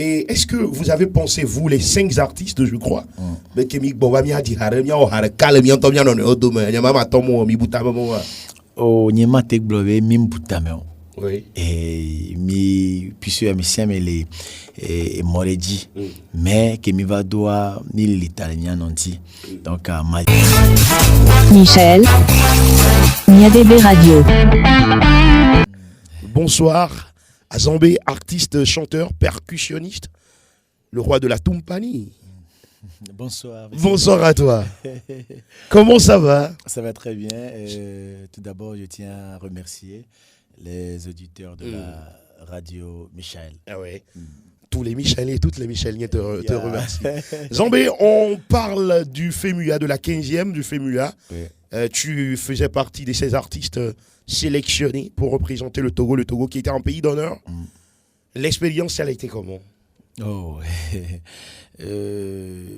Et est-ce que vous avez pensé, vous, les 5 artistes, je crois, mais que O nyema tek blowe mimbutame. oui. Et mi puisque mi siame le moreji mais que mi va doit ni l'italien non ti. Donc Michel Niadebe Radio. Bonsoir à Zambé, artiste, chanteur, percussionniste, le roi de la Tumpani. Bonsoir. Bonsoir à toi. Comment ça va? Ça va très bien. Tout d'abord, je tiens à remercier les auditeurs de la radio Michel. Ah ouais. Tous les Micheliens et toutes les Micheliens te remercient. Zambé, on parle du FEMUA, de la 15e du FEMUA. Oui. Tu faisais partie de ces artistes sélectionnés pour représenter le Togo qui était en pays d'honneur. L'expérience, elle a été comment? Oh,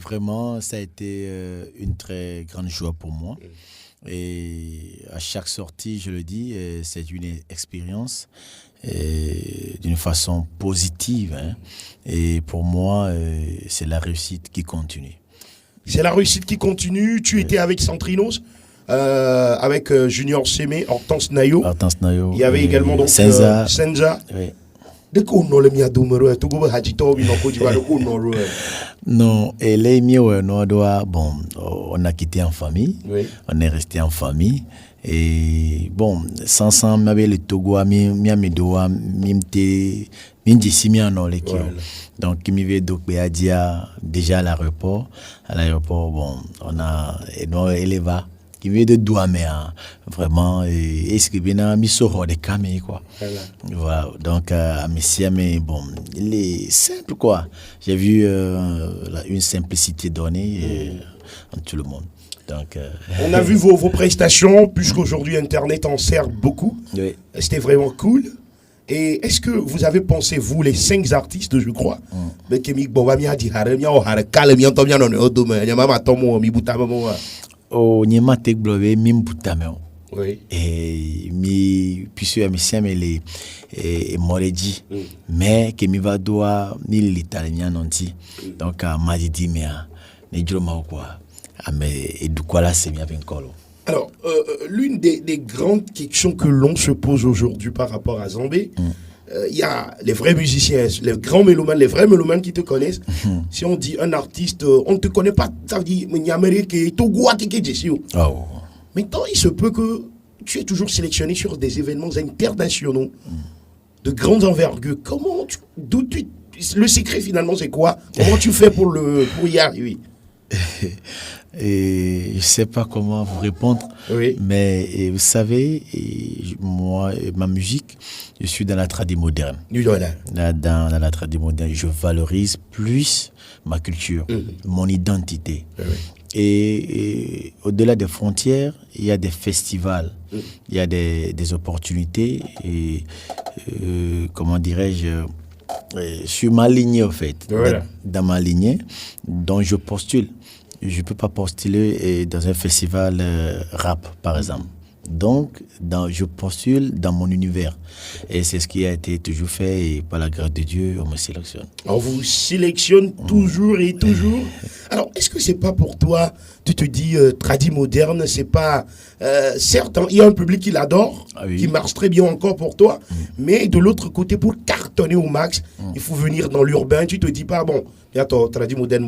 vraiment, ça a été une très grande joie pour moi. Et à chaque sortie, je le dis, c'est une expérience d'une façon positive. Hein. Et pour moi, c'est la réussite qui continue. C'est la réussite qui continue. Tu étais avec Centrinos, avec Junior Sémé, Hortense Nayo. Il y avait également donc Senza. Oui. Non, et les mieux, bon, on a quitté en famille, oui. On est resté en famille, et bon, sans m'avait le Togo, miamidoa, mimte, mindissimi en olekio. Donc, il m'y déjà à l'aéroport, bon, on a, et non, éleva. Qui veut de Douaméa, vraiment, et ce qui vient à Missoro de Camé, quoi. Voilà, donc, à Messia, mais bon, il est simple, quoi. J'ai vu une simplicité donnée en tout le monde. Donc, on a vu vos prestations, puisqu'aujourd'hui, Internet en sert beaucoup. Oui. C'était vraiment cool. Et est-ce que vous avez pensé, vous, les 5 artistes, je crois, mais que o nyema tek blowe mimbutame. Oui. Et mi puisque mi siame le moreji mais que mi va doit ni l'italien non ti. Donc madidi mea ne joma quoi. Et du quoi là c'est bien colo. Alors, l'une des grandes questions que l'on se pose aujourd'hui par rapport à Zambé, il y a les vrais musiciens, les grands mélomanes, les vrais mélomanes qui te connaissent. Si on dit un artiste, on ne te connaît pas, ça veut dire Maintenant, il se peut que tu es toujours sélectionné sur des événements internationaux de grande envergure. Le secret finalement, c'est quoi? Comment tu fais pour y arriver? Et je ne sais pas comment vous répondre, oui. Mais vous savez, moi, ma musique, je suis dans la tradition moderne. Dans la tradition moderne, je valorise plus ma culture, mon identité. Oui. Et au-delà des frontières, il y a des festivals, il y a des opportunités, et comment dirais-je, sur ma lignée, en fait, dans ma lignée, dont je postule. Je ne peux pas postuler dans un festival rap, par exemple. Donc, je postule dans mon univers. Et c'est ce qui a été toujours fait. Et par la grâce de Dieu, on me sélectionne. On vous sélectionne toujours et toujours. Alors, est-ce que c'est pas pour toi, tu te dis, tradi moderne, c'est pas... certes, il y a un public qui l'adore, qui marche très bien encore pour toi. Mais de l'autre côté, pour cartonner au max, il faut venir dans l'urbain. Tu te dis pas, bon... tradi moderne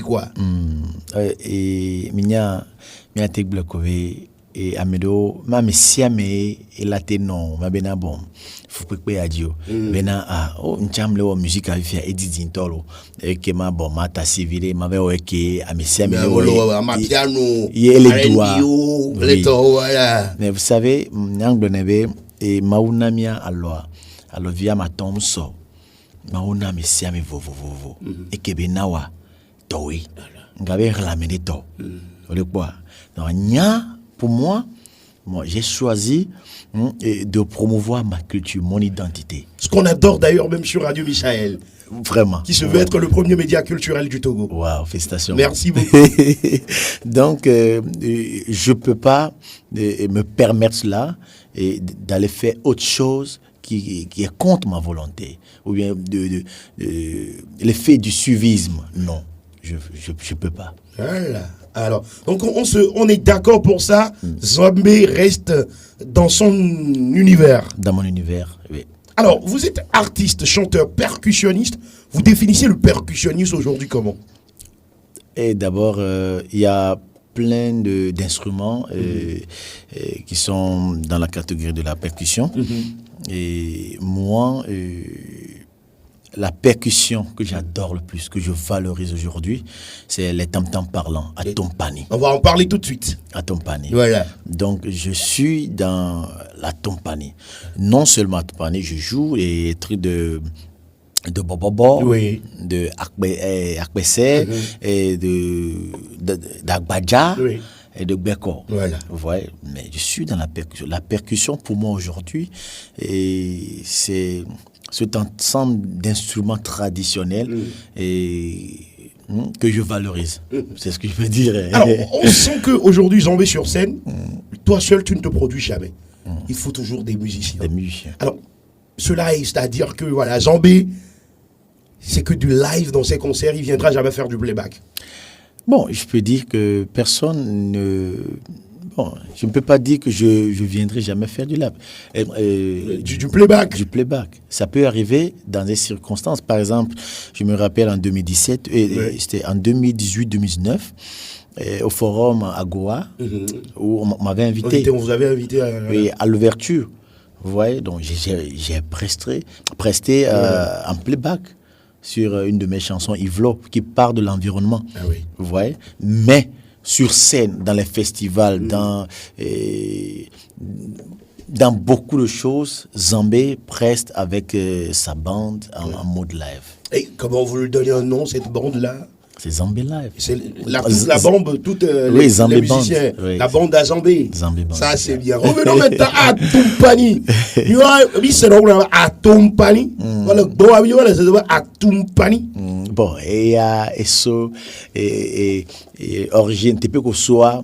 quoi. Et minya tek blokové et amedo ma mesiame et la non ma bena bon faut que adio bena ncham le musique a fait edit intolo et que ma bon ma ta civile ma ve que a mesiame ma piano les doigts mais vous savez n'angle nebe et maunamia alors via ma tombe so mauna mesiame vovo et que benawa towi ngabe ramene to le quoi donc pour moi j'ai choisi de promouvoir ma culture, mon identité. Ce qu'on adore d'ailleurs même sur Radio Michel. Vraiment. Qui se veut être le premier média culturel du Togo. Waouh, félicitations. Merci beaucoup. Donc, je ne peux pas me permettre cela et d'aller faire autre chose qui est contre ma volonté, ou bien l'effet du suivisme. Non, je peux pas. Voilà. Alors, donc on est d'accord pour ça. Zambé reste dans son univers. Dans mon univers, oui. Alors, vous êtes artiste, chanteur, percussionniste. Vous définissez le percussionniste aujourd'hui comment? Et d'abord, il y a plein d'instruments qui sont dans la catégorie de la percussion. Et moi, la percussion que j'adore le plus, que je valorise aujourd'hui, c'est les tam-tams parlants à Tompani. On va en parler tout de suite. À Tompani. Voilà. Donc, je suis dans la Tompani. Non seulement à Tompani, je joue les trucs de Bobobo, oui, de Akbese, et d'Agbadja, oui, et de Beko. Voilà. Vous voyez, mais je suis dans la percussion. La percussion, pour moi, aujourd'hui, c'est cet ensemble d'instruments traditionnels que je valorise. C'est ce que je veux dire. Alors, on sent qu'aujourd'hui, Zambé sur scène, toi seul, tu ne te produis jamais. Il faut toujours des musiciens. Des musiciens. Alors, cela est, c'est-à-dire que, voilà, Zambé, c'est que du live dans ses concerts, il ne viendra jamais faire du playback. Bon, je peux dire que personne ne... Bon, je ne peux pas dire que je viendrai jamais faire du live. Du playback. Du playback. Ça peut arriver dans des circonstances. Par exemple, je me rappelle en 2017, c'était en 2018-2019, au forum à Goa, où on m'avait invité. On vous avait invité à l'ouverture. Vous voyez, donc j'ai presté en playback sur une de mes chansons, Yvlo, qui part de l'environnement. Ah oui. Vous voyez, mais sur scène, dans les festivals, dans beaucoup de choses, Zambé preste avec sa bande en mode live. Et comment vous lui donnez un nom, cette bande-là? C'est Zambé Live. C'est toute la bande, toutes les musiciens. Oui. La bande à Zambé. Zambé Band. Ça, c'est bien. Revenons maintenant à Tompani. À Tompani. Voilà, à Tompani. Bon, et ça, origine, tu peux que soit,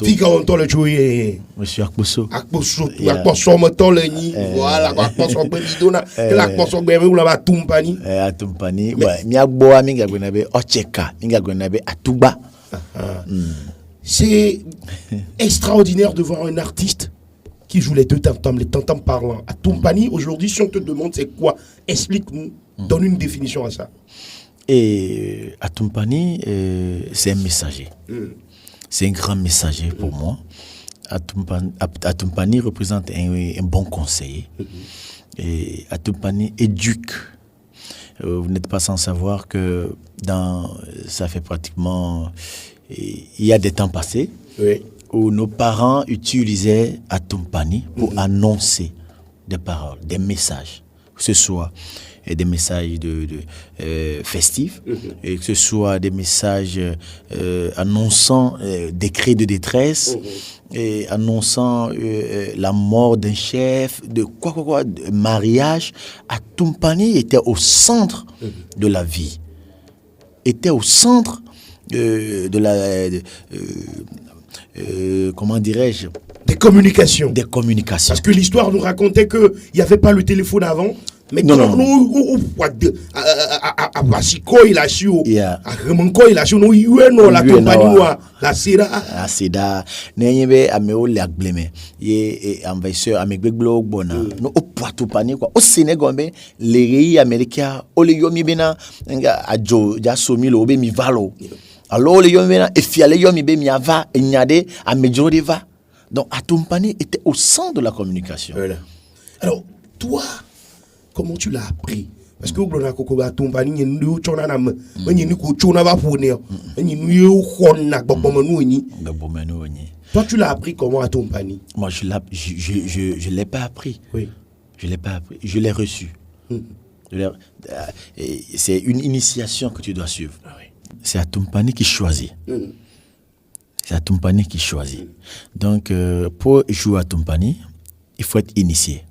Tika on tole chouye. Monsieur Akboso. Akboso, Akboso me tole ni. Voilà, Akboso bidona. Akboso bebe ou la Tompani. À Tompani. Miagboa minga gwenabe Ocheka, minga gwenabe Atuba. C'est extraordinaire de voir un artiste qui joue les deux tam-tams, les tam-tams parlants. À Tompani, aujourd'hui, si on te demande c'est quoi, explique-nous, donne une définition à ça. Et à Tompani, c'est un messager. C'est un grand messager pour moi. À Tompani représente un bon conseiller. Et à Tompani éduque. Vous n'êtes pas sans savoir que ça fait pratiquement... Il y a des temps passés où nos parents utilisaient à Tompani pour annoncer des paroles, des messages. Que ce soit des messages festifs, et que ce soit des messages annonçant des cris de détresse, et annonçant la mort d'un chef, de mariage. À Tompani était au centre de la vie, était au centre de la... comment dirais-je? Des communications. Des communications. Parce que l'histoire nous racontait qu'il n'y avait pas le téléphone avant. Mais non. À Basiko, il a su. À Remonko, il a su. La compagnie, la Sida. La Sida. N'ayez pas améo l'agbleme. Et envahisseur, amégblo bona. No au poitou pani quoi. Au Sénégal, les pays américains, au yomi bena, a jo, ja somi lo be mi valo. Alors les yomi bena, et fiale yomi be mi ava, et nyade, a medjo de va. Donc, à Tompani était au centre de la communication. Voilà. Alors, toi, comment tu l'as appris? Parce que toi, tu l'as appris comment à Tompani? Moi, je ne l'ai pas appris. Oui. Je ne l'ai pas appris. Je l'ai reçu. C'est une initiation que tu dois suivre. C'est à Tompani qui choisit. C'est à Tompani qui choisit. Donc, pour jouer à Tompani, il faut être initié.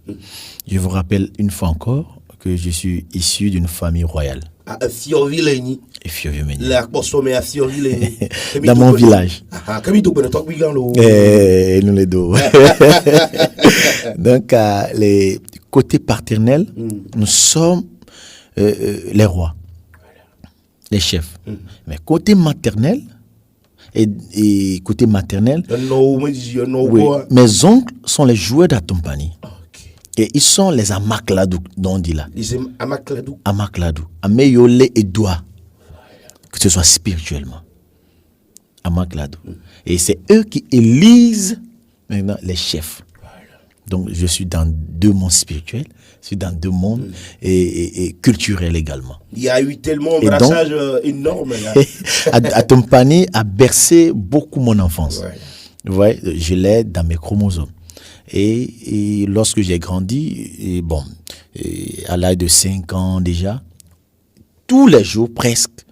Je vous rappelle une fois encore que je suis issu d'une famille royale. À Fiorville. Et Fiorville. La consommée à Fiorville. Dans mon village. Comme il nous les deux. Donc, les côtés paternels, nous sommes les rois, les chefs. Mais côté maternel, et côté maternel, oui, mes oncles sont les joueurs d'Atompani. Et ils sont les Amakladou, dont on dit là. Les Amakladou. Amakladou. Ameyole et Doua. Que ce soit spirituellement. Amakladou. Et c'est eux qui élisent maintenant les chefs. Donc je suis dans 2 mondes spirituels, je suis dans 2 mondes et culturels également. Il y a eu tellement un brassage énorme là. Atompani a bercé beaucoup mon enfance. Ouais, je l'ai dans mes chromosomes. Et lorsque j'ai grandi, à l'âge de 5 ans déjà, tous les jours presque,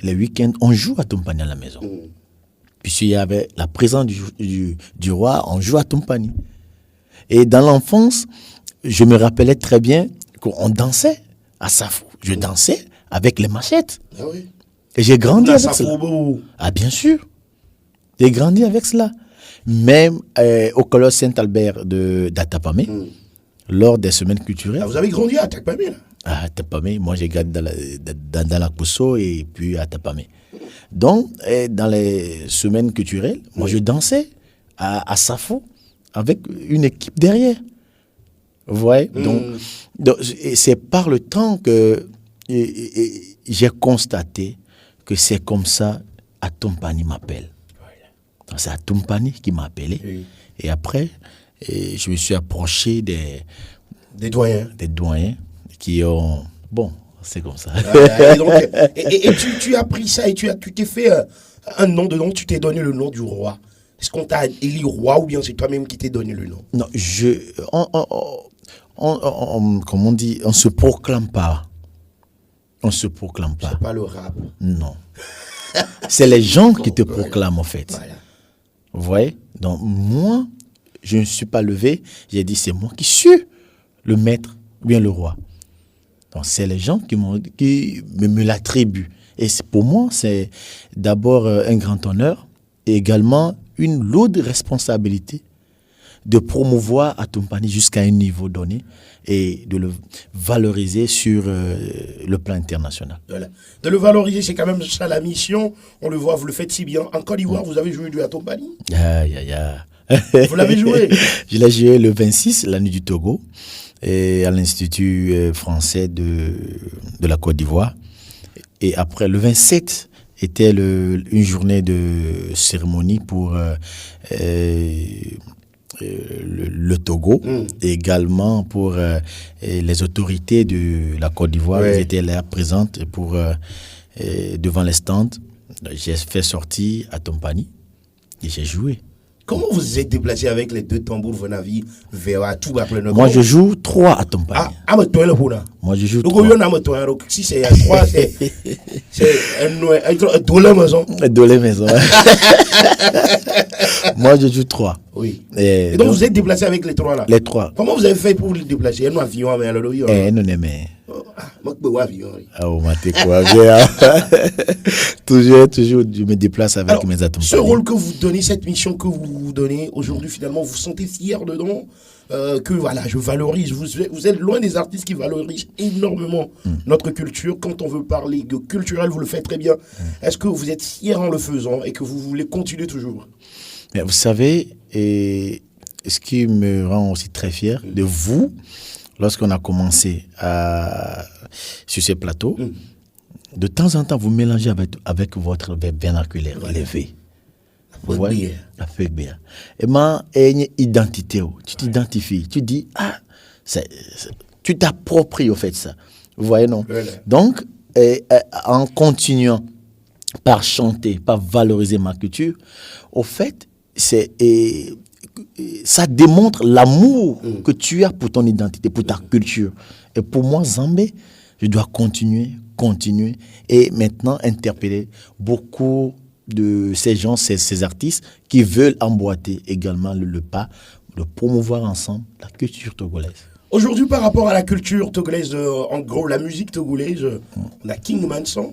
les week-ends, on joue à Atompani à la maison. Puisqu'il y avait la présence du roi, on joue à Atompani. Et dans l'enfance, je me rappelais très bien qu'on dansait à Safou. Je dansais avec les machettes. Ah oui. Et j'ai grandi avec cela. Ah bien sûr. J'ai grandi avec cela. Même au Colosse Saint-Albert d'Atapamé, lors des semaines culturelles. Ah, vous avez grandi à Atapamé là? À Atapamé, moi j'ai grandi dans la Kosso et puis à Atapamé. Donc, dans les semaines culturelles, moi je dansais à Safou avec une équipe derrière. Vous voyez? Donc c'est par le temps que j'ai constaté que c'est comme ça Atompani m'appelle. C'est Atompani qui m'a appelé. Oui. Et après, je me suis approché des doyens. Des doyens qui ont... Bon, c'est comme ça. Et tu as pris ça et tu t'es fait un nom de nom, tu t'es donné le nom du roi. Est-ce qu'on t'a élu roi ou bien c'est toi-même qui t'es donné le nom? Non, comme on dit, on ne se proclame pas. On ne se proclame pas. C'est pas le rap. Non. C'est les gens qui te proclament en fait. Voilà. Vous voyez? Donc moi, je ne suis pas levé. J'ai dit c'est moi qui suis le maître ou bien le roi. Donc c'est les gens qui me l'attribuent. Et pour moi, c'est d'abord un grand honneur et également une lourde responsabilité de promouvoir Atompani jusqu'à un niveau donné et de le valoriser sur le plan international. Voilà. De le valoriser, c'est quand même ça la mission. On le voit, vous le faites si bien. En Côte d'Ivoire, vous avez joué du Atompani? Vous l'avez joué? Je l'ai joué le 26, la nuit du Togo, et à l'Institut français de la Côte d'Ivoire. Et après, le 27 était une journée de cérémonie pour le Togo, et également pour les autorités de la Côte d'Ivoire. Ils étaient là présentes pour, devant les stands. J'ai fait sortir Atompani et j'ai joué. Comment vous êtes déplacé avec les 2 tambours Venavi vers tout après le Moi, je joue 3 Atompani. Moi, je joue 3. Si c'est 3, c'est un dolé maison. Un dolé maison. Moi, je joue 3. Oui. Et donc, vous êtes déplacé avec les 3 là? Les 3. Comment vous avez fait pour les déplacer? Un avion avec un avion? Non, mais. Toujours, je me déplace avec mes Atompani. Ce rôle que vous donnez, cette mission que vous donnez aujourd'hui, finalement, vous vous sentez fier dedans, que voilà, je valorise. Vous êtes loin des artistes qui valorisent énormément notre culture. Quand on veut parler de culturel, vous le faites très bien. Est-ce que vous êtes fier en le faisant et que vous voulez continuer toujours? Mais vous savez, et ce qui me rend aussi très fier de vous, lorsqu'on a commencé sur ces plateaux, de temps en temps, vous mélangez avec votre vernaculaire élevé. Vous voyez? Bien. Et ma identité, tu t'identifies, tu dis, tu t'appropries au fait ça. Vous voyez, non? Donc, en continuant par chanter, par valoriser ma culture, au fait, ça démontre l'amour que tu as pour ton identité, pour ta culture. Et pour moi, Zambé, je dois continuer et maintenant interpeller beaucoup de ces gens, ces artistes qui veulent emboîter également le pas de promouvoir ensemble la culture togolaise. Aujourd'hui, par rapport à la culture togolaise, en gros, la musique togolaise, on a King Manson.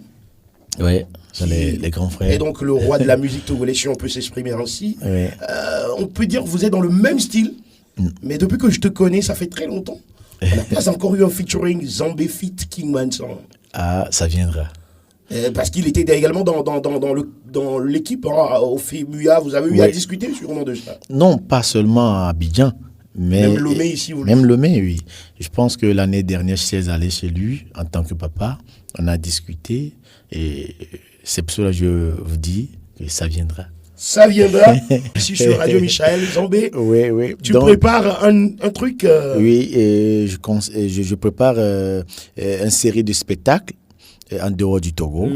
Oui, les grands frères. Et donc, le roi de la musique togolaise, si on peut s'exprimer ainsi. Oui. On peut dire que vous êtes dans le même style, mais depuis que je te connais, ça fait très longtemps. On n'a pas encore eu un featuring Zambé fit King Manson. Ah, ça viendra. Parce qu'il était également dans l'équipe, hein, au FEMUA. Vous avez eu à discuter sûrement de ça. Non, pas seulement à Abidjan. Mais même Lomé ici, vous même Lomé, oui. Je pense que l'année dernière, je suis allé chez lui en tant que papa. On a discuté et c'est pour cela que je vous dis que ça viendra. Ça viendra. Ici sur Radio Michael Zambé. Oui. Tu prépares un truc Oui, et je prépare une série de spectacles en dehors du Togo.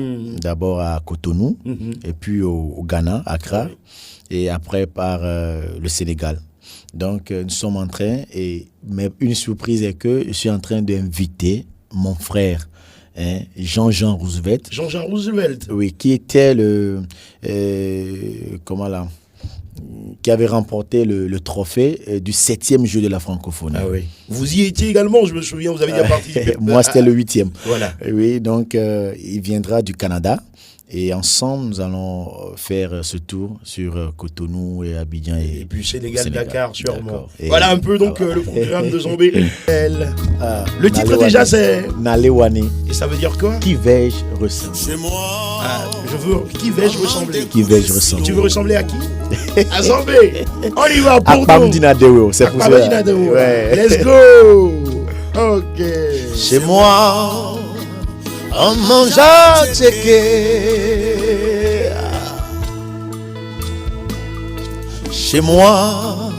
D'abord à Cotonou, et puis au Ghana, à Accra, et après par le Sénégal. Donc, nous sommes en train, mais une surprise est que je suis en train d'inviter mon frère, Jean-Jean Roosevelt. Jean-Jean Roosevelt. Oui, qui était qui avait remporté le trophée du 7e jeu de la francophonie. Ah oui. Vous y étiez également, je me souviens, vous avez déjà participé. Moi, c'était le 8e. Voilà. Oui, donc il viendra du Canada. Et ensemble, nous allons faire ce tour sur Cotonou et Abidjan. Et puis Sénégal, Dakar, sûrement. Voilà un peu donc le programme de Zambé. Le titre déjà, c'est Nalewani. Et ça veut dire quoi? Qui vais-je ressembler? Chez moi. Qui vais-je ressembler? Qui vais-je ressembler? Tu veux ressembler à qui? À Zambé. On y va pour toi. Dinadewo, c'est pour ça. Ouais. Let's go. Ok. Chez moi. On mange à checker. Chez moi,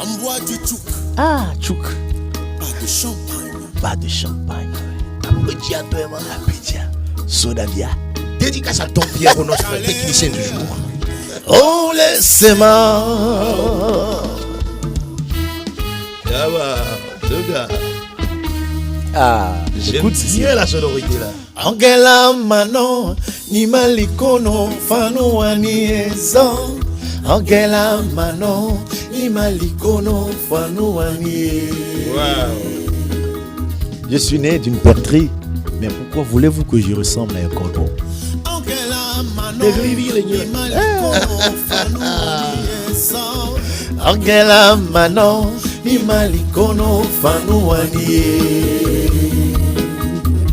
on boit du tchouk. Ah, tchouk. Pas de champagne. Pas de champagne. Apétia, toi, man. Apétia. Soda bia. Dédicace à ton Pierre, notre technicien du jour. Oh, laissez-moi. Ah bah, deux gars. Ah, j'écoute bien la sonorité là. Angela Manon, ni malikono fano aniezan. Angela Manon, ni malikono fano aniezan. Wow. Je suis né d'une patrie, mais pourquoi voulez-vous que je ressemble à un cordon? Angela Manon, ni malikono fano aniezan. Angela Manon, ni malikono fano aniezan.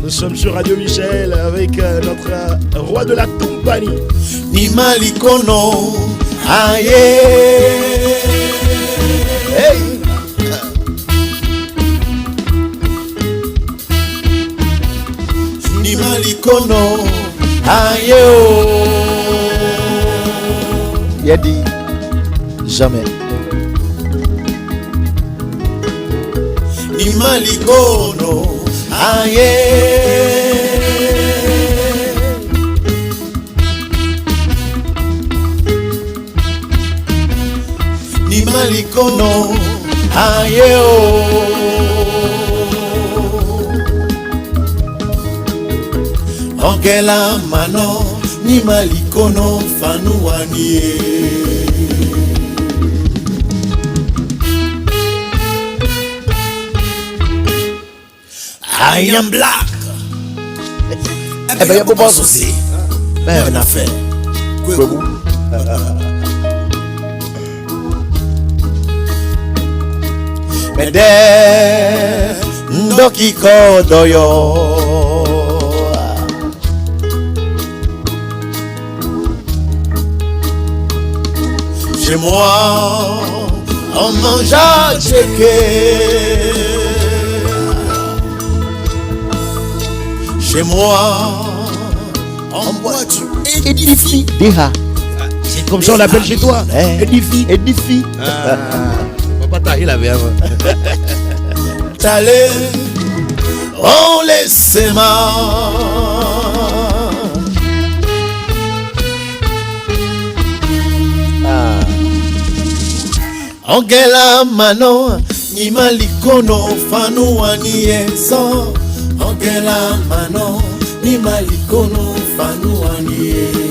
Nous sommes sur Radio Michel avec notre roi de la compagnie. Ni malikono, aye. Hey. Ni malikono, aye. Il a dit jamais. Ni malikono. Aye. Ni malikono. Aye. Angela Manon. Ni malikono fanuanie. I am black. Eh ben, il y a beaucoup aussi. Mais on a fait. Mais des Ndoki Kodoyo. Chez moi, on mange à checker. Chez moi, on boit du Edifi. C'est comme ça on l'appelle chez toi. Edifi. Edifi. Papa Tahi l'avait avant. T'allais, on laisse ma. Angela Manon, ni malikono fanu aniezo. Angela Manon, ni malikono fanu aniezo.